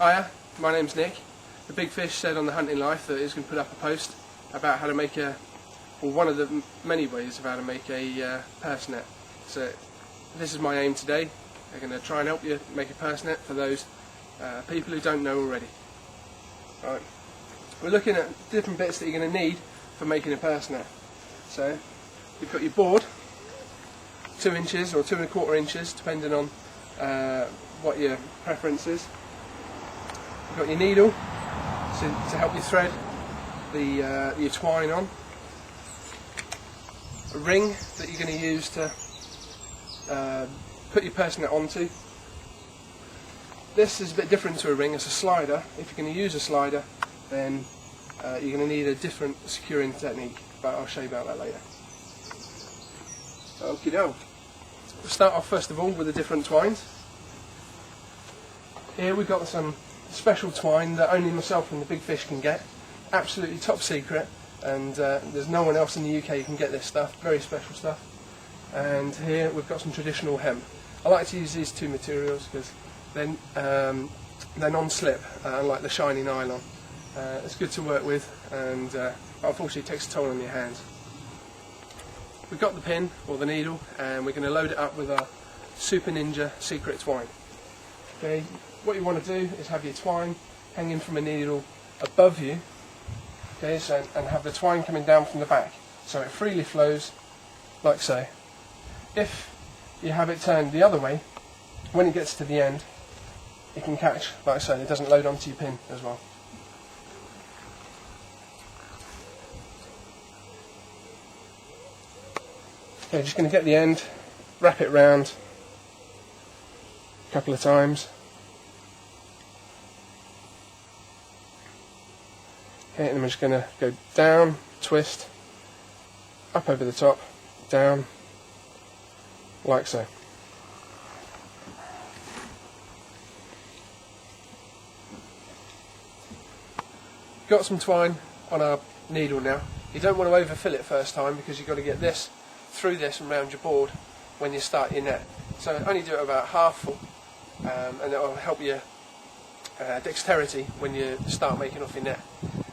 Hiya, my name's Nick. The Big Fish said on the Hunting Life that he's going to put up a post about how to make one of the many ways of how to make a purse net. So this is my aim today. I'm going to try and help you make a purse net for those people who don't know already. Right. We're looking at different bits that you're going to need for making a purse net. So you've got your board, 2 inches or 2 1/4 inches, depending on what your preference is. You've got your needle to help you thread your twine on. A ring that you're going to use to put your purse net onto. This is a bit different to a ring, it's a slider. If you're going to use a slider, then you're going to need a different securing technique, but I'll show you about that later. Okie doke. We'll start off first of all with the different twines. Here we've got some special twine that only myself and the Big Fish can get. Absolutely top secret, and there's no one else in the UK who can get this stuff. Very special stuff. And here we've got some traditional hemp. I like to use these two materials because they're non-slip, unlike the shiny nylon. It's good to work with, and unfortunately it takes a toll on your hands. We've got the pin or the needle, and we're going to load it up with our Super Ninja secret twine. Okay, what you want to do is have your twine hanging from a needle above you, okay, and have the twine coming down from the back, so it freely flows like so. If you have it turned the other way, when it gets to the end, it can catch like so. It doesn't load onto your pin as well. Okay, just going to get the end, wrap it round a couple of times. Okay, and then we're just going to go down, twist, up over the top, down, like so. Got some twine on our needle now. You don't want to overfill it first time because you've got to get this through this and round your board when you start your net. So only do it about half full, and it will help your dexterity when you start making off your net.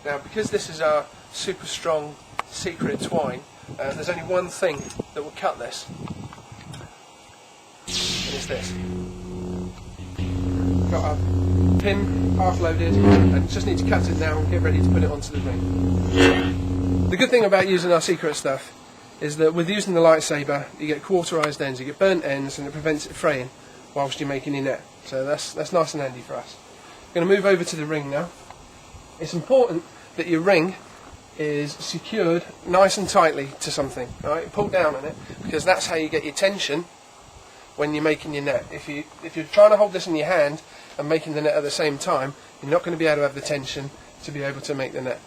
Now, because this is our super strong secret twine, there's only one thing that will cut this, and it's this. Got our pin half loaded, and just need to cut it now and get ready to put it onto the ring. The good thing about using our secret stuff is that with using the lightsaber, you get cauterized ends, you get burnt ends, and it prevents it fraying whilst you're making your net. So that's nice and handy for us. I'm going to move over to the ring now. It's important that your ring is secured nice and tightly to something. Right? Pull down on it, because that's how you get your tension when you're making your net. If you're trying to hold this in your hand and making the net at the same time, you're not going to be able to have the tension to be able to make the net.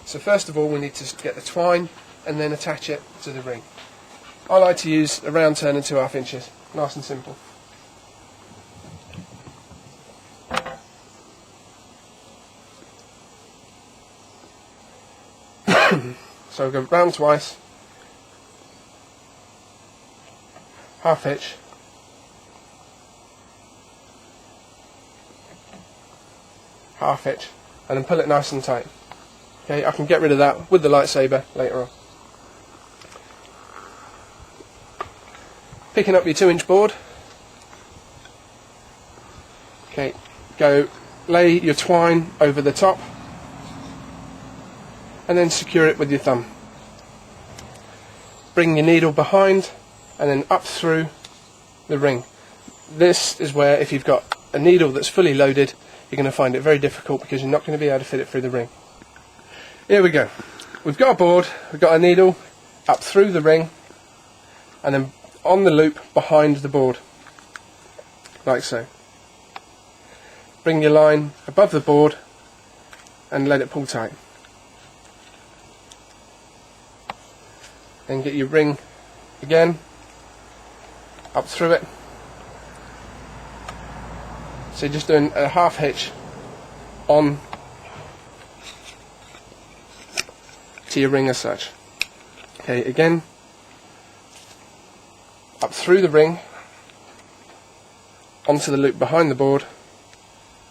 So first of all, we need to get the twine and then attach it to the ring. I like to use a round turn and 2½ inches. Nice and simple. So we'll go round twice, ½ hitch, ½ hitch, and then pull it nice and tight. Okay, I can get rid of that with the lightsaber later on. Picking up your 2-inch board. Okay, lay your twine over the top, and then secure it with your thumb. Bring your needle behind and then up through the ring. This is where, if you've got a needle that's fully loaded, you're going to find it very difficult because you're not going to be able to fit it through the ring. Here we go. We've got a board, we've got a needle up through the ring, and then on the loop behind the board, like so. Bring your line above the board and let it pull tight. Then get your ring again, up through it. So you're just doing a ½ hitch on to your ring as such. Okay, again, up through the ring, onto the loop behind the board,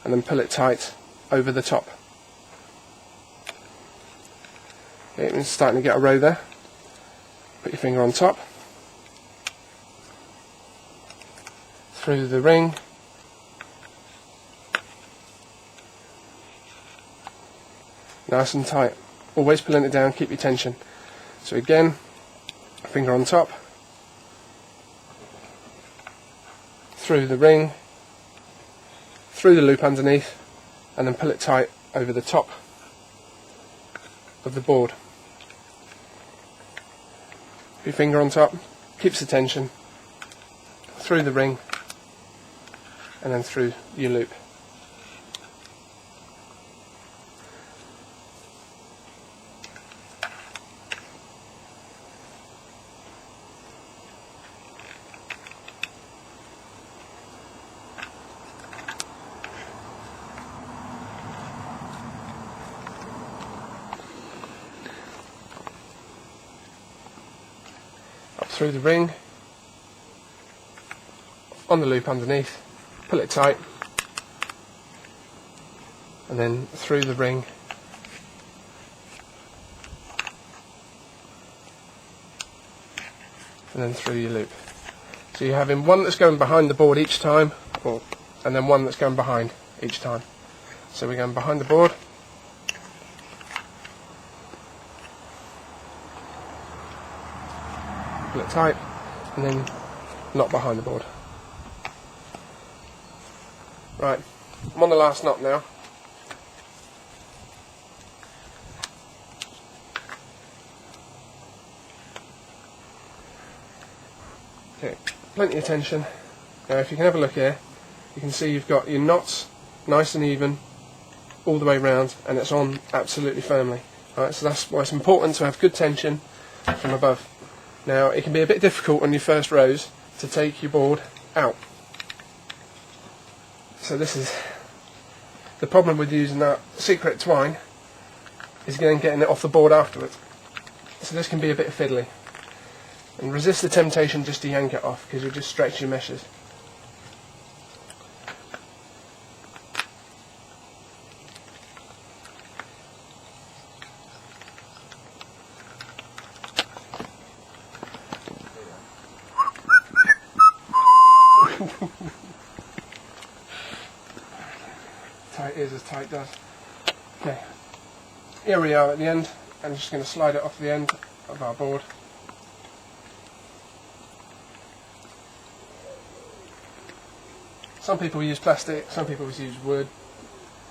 and then pull it tight over the top. Okay, it's starting to get a row there. Put your finger on top, through the ring, nice and tight, always pulling it down, keep your tension. So again, finger on top, through the ring, through the loop underneath, and then pull it tight over the top of the board. Your finger on top, keeps the tension, through the ring, and then through your loop. Up through the ring, on the loop underneath, pull it tight, and then through the ring, and then through your loop. So you're having one that's going behind the board each time, and then one that's going behind each time. So we're going behind the board, pull it tight, and then knot behind the board. Right, I'm on the last knot now. Okay, plenty of tension. Now if you can have a look here, you can see you've got your knots nice and even all the way round, and it's on absolutely firmly. Right, so that's why it's important to have good tension from above. Now it can be a bit difficult on your first rows to take your board out. So this is the problem with using that secret twine, is then getting it off the board afterwards. So this can be a bit fiddly. And resist the temptation just to yank it off, because you'll just stretch your meshes. Tight is as tight does. Okay, here we are at the end. I'm just going to slide it off the end of our board. Some people use plastic, some people use wood.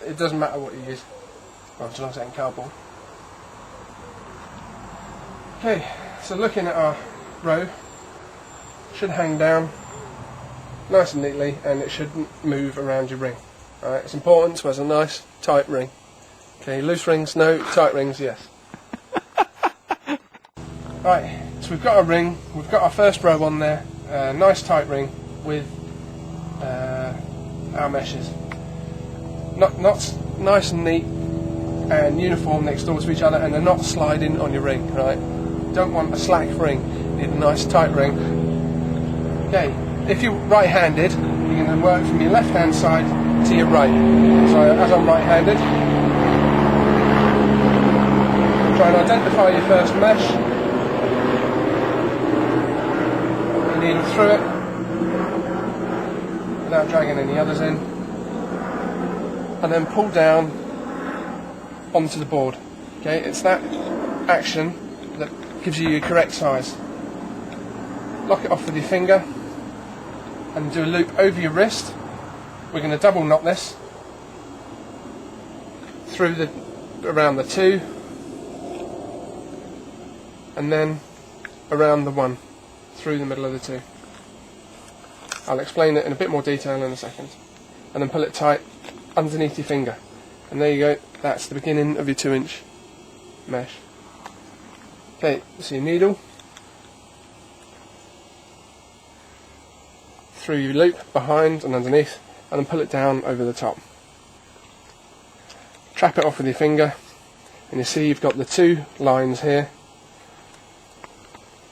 It doesn't matter what you use, well, as long as it's in cardboard. Okay, so looking at our row, should hang down nice and neatly, and it shouldn't move around your ring. Alright, it's important to have a nice tight ring. Okay, loose rings no, tight rings yes. Right, so we've got a ring, we've got our first row on there, nice tight ring with our meshes. Knots nice and neat and uniform next door to each other, and they're not sliding on your ring, right? You don't want a slack ring, you need a nice tight ring. Okay, if you're right-handed, you're going to work from your left-hand side to your right. So as I'm right-handed, try and identify your first mesh, your needle through it without dragging any others in, and then pull down onto the board. Okay, it's that action that gives you your correct size. Lock it off with your finger and do a loop over your wrist. We're going to double knot this through around the 2, and then around the 1 through the middle of the 2. I'll explain it in a bit more detail in a second. And then pull it tight underneath your finger, and there you go, that's the beginning of your 2-inch mesh. Okay, so your needle through your loop behind and underneath, and then pull it down over the top. Trap it off with your finger, and you see you've got the 2 lines here.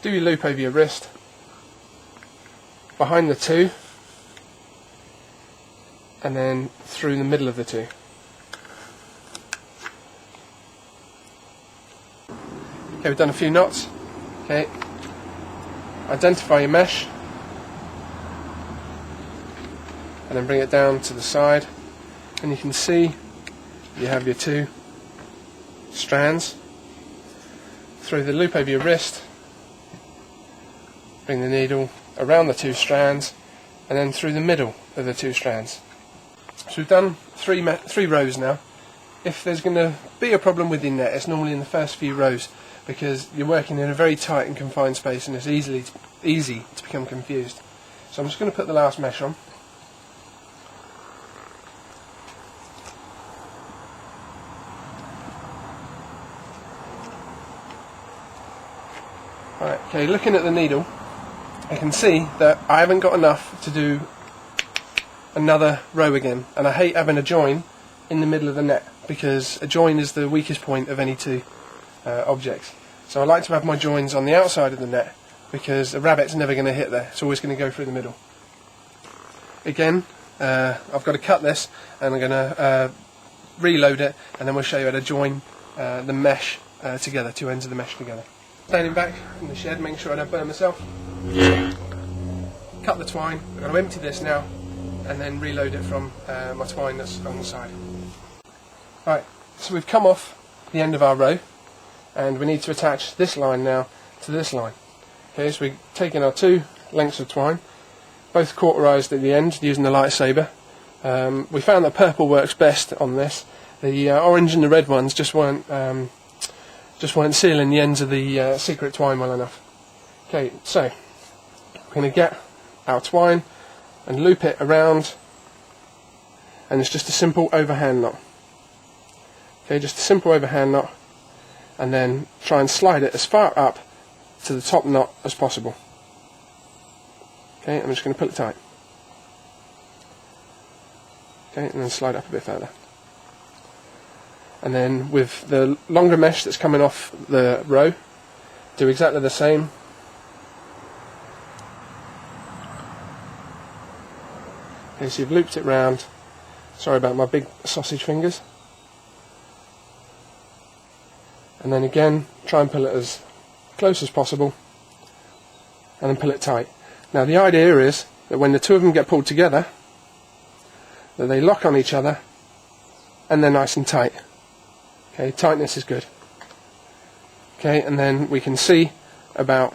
Do your loop over your wrist, behind the 2, and then through the middle of the two. Okay, we've done a few knots. Okay, identify your mesh and then bring it down to the side, and you can see you have your two strands. Through the loop over your wrist, bring the needle around the two strands and then through the middle of the two strands. So we've done three rows now. If there's going to be a problem with your net, it's normally in the first few rows, because you're working in a very tight and confined space and it's easy to become confused. So I'm just going to put the last mesh on. Right, okay, looking at the needle, I can see that I haven't got enough to do another row again, and I hate having a join in the middle of the net, because a join is the weakest point of any two objects. So I like to have my joins on the outside of the net, because a rabbit's never going to hit there, it's always going to go through the middle. Again, I've got to cut this, and I'm going to reload it, and then we'll show you how to join the mesh together, two ends of the mesh together. Standing back from the shed, making sure I don't burn myself. Cut the twine. I've got to empty this now and then reload it from my twine that's on the side. Right, so we've come off the end of our row and we need to attach this line now to this line. Okay, so we've taken our two lengths of twine, both cauterized at the end using the lightsaber. We found that purple works best on this. The orange and the red ones just weren't sealing the ends of the secret twine well enough. Okay, so we're going to get our twine and loop it around, and it's just a simple overhand knot. Okay, just a simple overhand knot, and then try and slide it as far up to the top knot as possible. Okay, I'm just going to pull it tight. Okay, and then slide up a bit further. And then with the longer mesh that's coming off the row, do exactly the same. Okay, so you've looped it round. Sorry about my big sausage fingers. And then again, try and pull it as close as possible, and then pull it tight. Now the idea is that when the two of them get pulled together, that they lock on each other and they're nice and tight. Okay, tightness is good. Okay, and then we can see about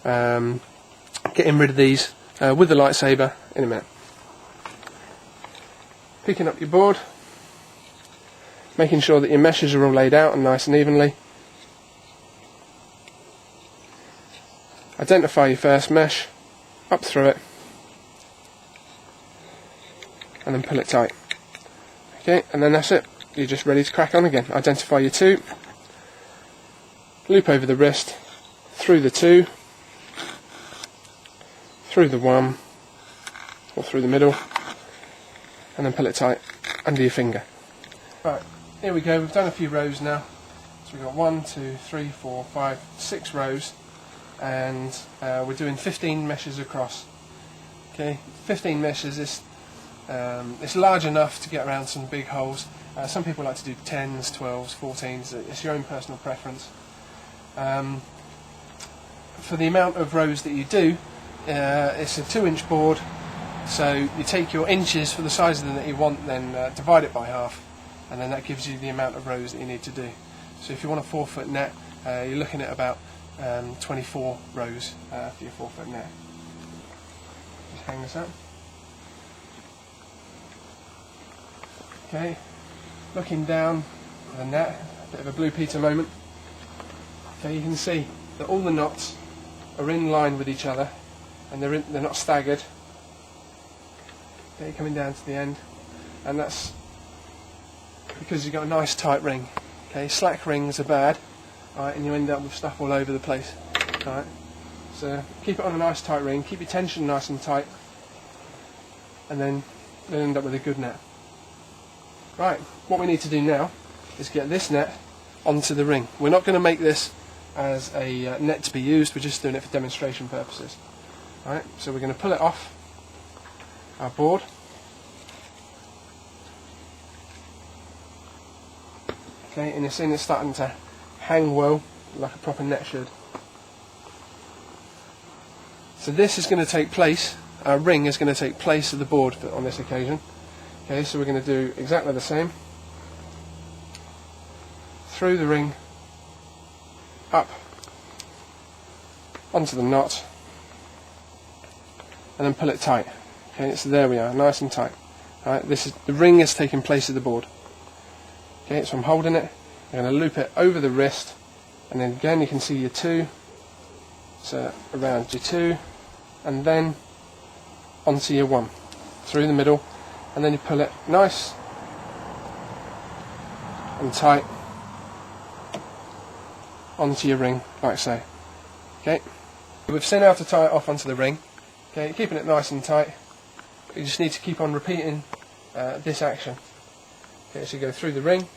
getting rid of these with the lightsaber in a minute. Picking up your board, making sure that your meshes are all laid out and nice and evenly. Identify your first mesh, up through it, and then pull it tight. Okay, and then that's it. You're just ready to crack on again. Identify your two, loop over the wrist, through the two, through the one, or through the middle, and then pull it tight under your finger. Right, here we go. We've done a few rows now. So we've got 1, 2, 3, 4, 5, 6 rows, and we're doing 15 meshes across. Okay, 15 meshes is it's large enough to get around some big holes. Some people like to do 10s, 12s, 14s. It's your own personal preference. For the amount of rows that you do, it's a 2-inch board, so you take your inches for the size of the net you want, then divide it by half, and then that gives you the amount of rows that you need to do. So if you want a 4-foot net, you're looking at about 24 rows for your 4-foot net. Just hang this up. Okay, looking down the net, a bit of a Blue Peter moment. Okay, you can see that all the knots are in line with each other, and they're not staggered. Okay, coming down to the end, and that's because you've got a nice tight ring. Okay, slack rings are bad, right, and you end up with stuff all over the place. Right, so keep it on a nice tight ring, keep your tension nice and tight, and then you'll end up with a good net. Right, what we need to do now is get this net onto the ring. We're not going to make this as a net to be used, we're just doing it for demonstration purposes. Right, so we're going to pull it off our board, Okay, and you're seeing it's starting to hang well, like a proper net should. So this is going to take place, our ring is going to take place of the board on this occasion. Okay, so we're going to do exactly the same. Through the ring, up, onto the knot, and then pull it tight. Okay, so there we are, nice and tight. Alright, this is the ring is taking place of the board. Okay, so I'm holding it, I'm going to loop it over the wrist, and then again you can see your 2, so around your 2, and then onto your 1, through the middle, and then you pull it nice and tight onto your ring, like so. Okay, we've seen how to tie it off onto the ring. Okay, keeping it nice and tight. You just need to keep on repeating this action. Okay, so you go through the ring,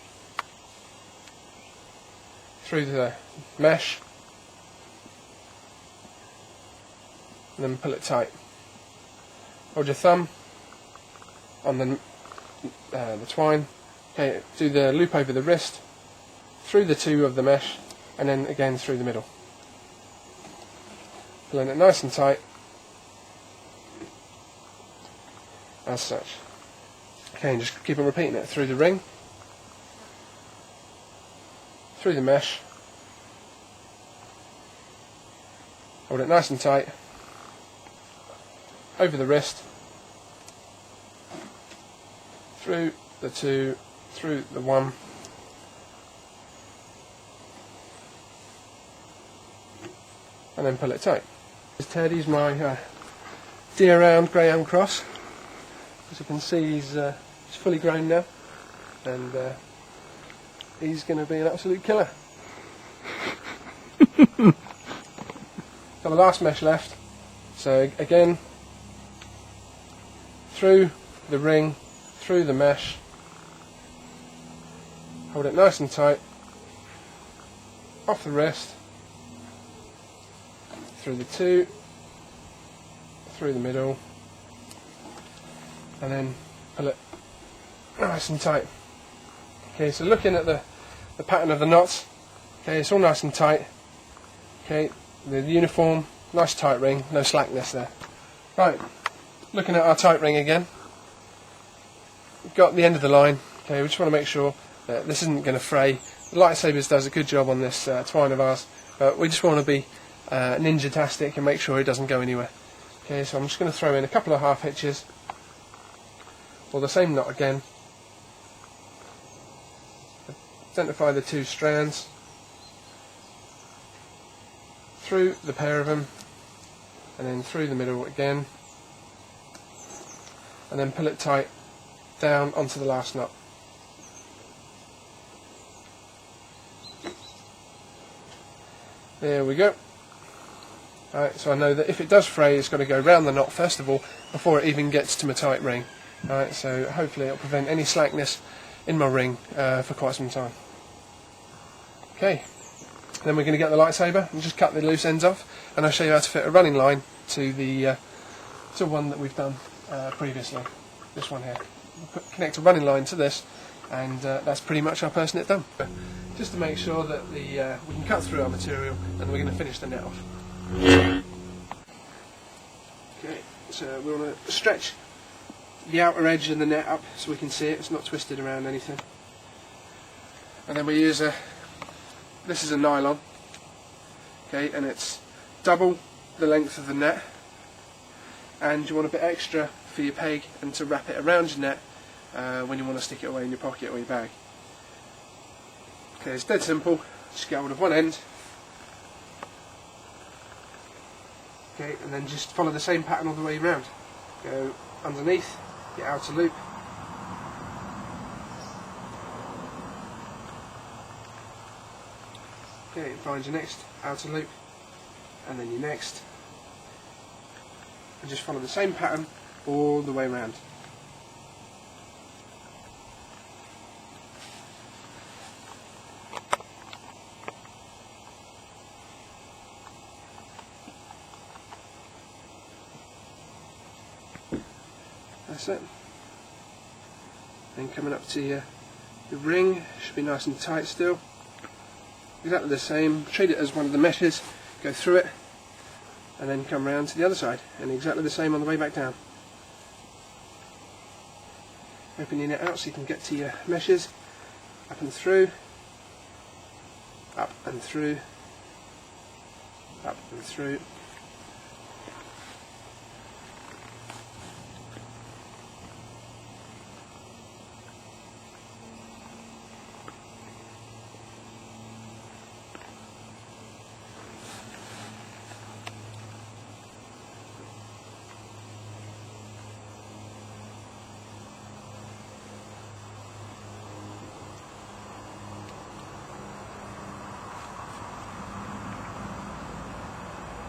through the mesh, and then pull it tight. Hold your thumb on the twine. Okay, do the loop over the wrist, through the 2 of the mesh, and then again through the middle. Pulling it nice and tight, as such. Okay, and just keep on repeating it through the ring, through the mesh, hold it nice and tight, over the wrist, through the 2, through the 1, and then pull it tight. Teddy's my deer round greyhound cross. As you can see, he's fully grown now, and he's going to be an absolute killer. Got the last mesh left, so again through the ring, through the mesh, hold it nice and tight, off the wrist, through the 2, through the middle, and then pull it nice and tight. Okay, so looking at the pattern of the knots, okay, it's all nice and tight. Okay, the uniform, nice tight ring, no slackness there. Right, looking at our tight ring again, we've got the end of the line. Okay, we just want to make sure that this isn't going to fray. The Lightsabers does a good job on this twine of ours, but we just want to be ninja-tastic and make sure it doesn't go anywhere. Okay, so I'm just going to throw in a couple of half hitches, or the same knot again. Identify the 2 strands, through the pair of them, and then through the middle again, and then pull it tight down onto the last knot. There we go. Alright, so I know that if it does fray, it's got to go round the knot first of all before it even gets to my tight ring. Alright, so hopefully it'll prevent any slackness in my ring for quite some time. Okay, then we're going to get the lightsaber and just cut the loose ends off, and I'll show you how to fit a running line to the one that we've done previously. This one here. We'll connect a running line to this, and that's pretty much our person it done. Just to make sure that we can cut through our material, and we're going to finish the net off. Okay, so we want to stretch the outer edge of the net up so we can see it, it's not twisted around anything. And then we use this is a nylon, okay, and it's double the length of the net, and you want a bit extra for your peg and to wrap it around your net when you want to stick it away in your pocket or your bag. Okay, it's dead simple, just get hold of one end, okay, and then just follow the same pattern all the way around. Go underneath, your outer loop, okay, find your next outer loop, and then your next, and just follow the same pattern all the way around. That's it. Then coming up to your The ring should be nice and tight still. Exactly the same. Treat it as one of the meshes, go through it, and then come round to the other side, and exactly the same on the way back down. Open your net out so you can get to your meshes, up and through, up and through, up and through.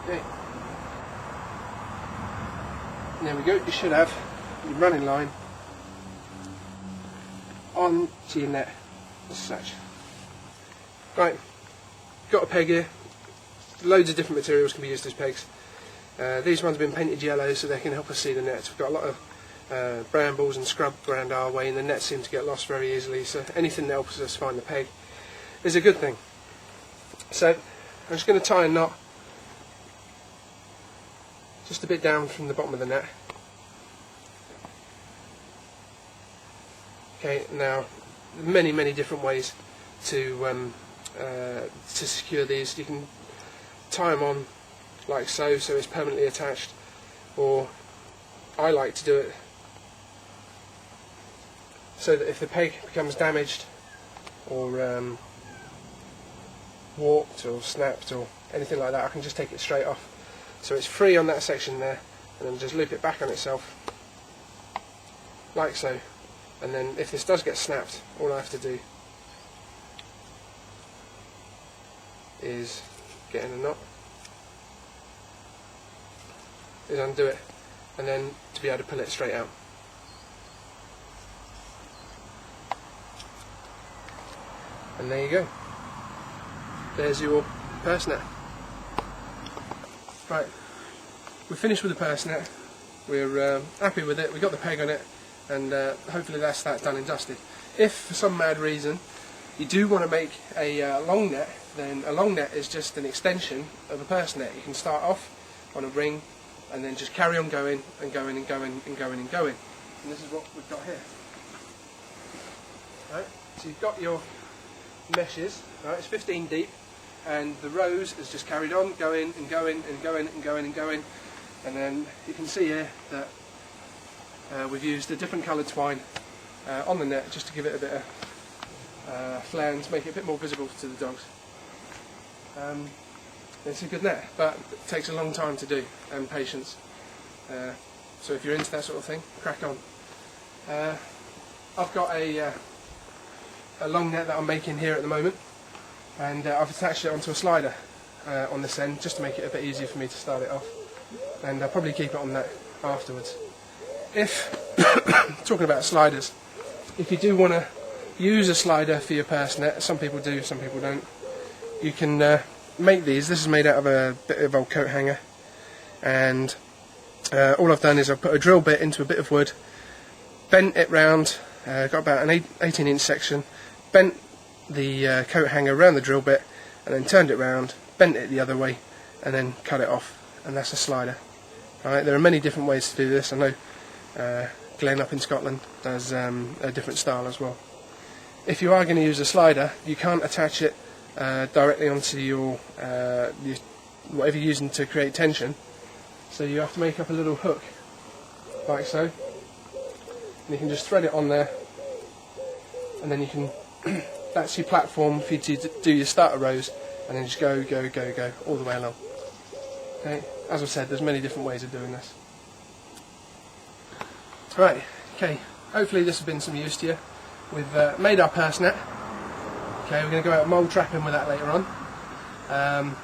Okay. And there we go, you should have your running line on to your net as such. Right, got a peg here. Loads of different materials can be used as pegs. These ones have been painted yellow so they can help us see the nets. We've got a lot of brambles and scrub around our way, and the nets seem to get lost very easily, so anything that helps us find the peg is a good thing. So I'm just going to tie a knot just a bit down from the bottom of the net. Okay, now many different ways to secure these. You can tie them on like so it's permanently attached, or I like to do it so that if the peg becomes damaged or warped or snapped or anything like that, I can just take it straight off. So it's free on that section there, and then just loop it back on itself like so, and then if this does get snapped, all I have to do is get in a knot, is undo it, and then to be able to pull it straight out. And there you go, there's your purse net. Right, we're finished with the purse net. We're happy with it. We got the peg on it, and hopefully that's done and dusted. If for some mad reason you do want to make a long net, then a long net is just an extension of a purse net. You can start off on a ring and then just carry on going and going and going and going and going. And this is what we've got here. Right, so you've got your meshes. Right, it's 15 deep. And the rows is just carried on going and going and going and going and going, and then you can see here that we've used a different coloured twine on the net just to give it a bit of flair and to make it a bit more visible to the dogs. It's a good net, but it takes a long time to do and patience. So if you're into that sort of thing, crack on. I've got a long net that I'm making here at the moment, and I've attached it onto a slider on this end just to make it a bit easier for me to start it off, and I'll probably keep it on that afterwards. If talking about sliders, if you do want to use a slider for your purse net, some people do, some people don't, you can make these. This is made out of a bit of old coat hanger, and all I've done is I've put a drill bit into a bit of wood, bent it round, got about an 18-inch section, bent the coat hanger around the drill bit, and then turned it round, bent it the other way, and then cut it off, and that's a slider. Alright, there are many different ways to do this. I know Glenn up in Scotland does a different style as well. If you are going to use a slider, you can't attach it directly onto your whatever you're using to create tension, so you have to make up a little hook like so, and you can just thread it on there, and then you can that's your platform for you to do your starter rows, and then just go all the way along. Okay, as I said, there's many different ways of doing this. Right, okay, hopefully this has been some use to you. We've made our purse net. Okay, we're going to go out mole trapping with that later on.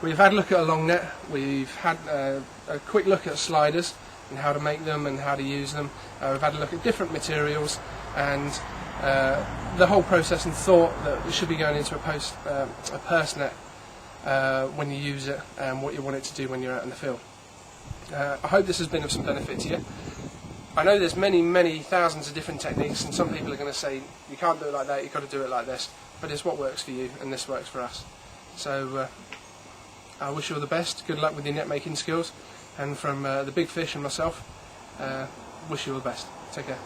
We've had a look at a long net. We've had a quick look at sliders and how to make them and how to use them. We've had a look at different materials and the whole process and thought that it should be going into a purse net when you use it, and what you want it to do when you're out in the field. I hope this has been of some benefit to you. I know there's many thousands of different techniques, and some people are going to say you can't do it like that, you've got to do it like this, but it's what works for you, and this works for us. So I wish you all the best, good luck with your net making skills, and from the big fish and myself, wish you all the best. Take care.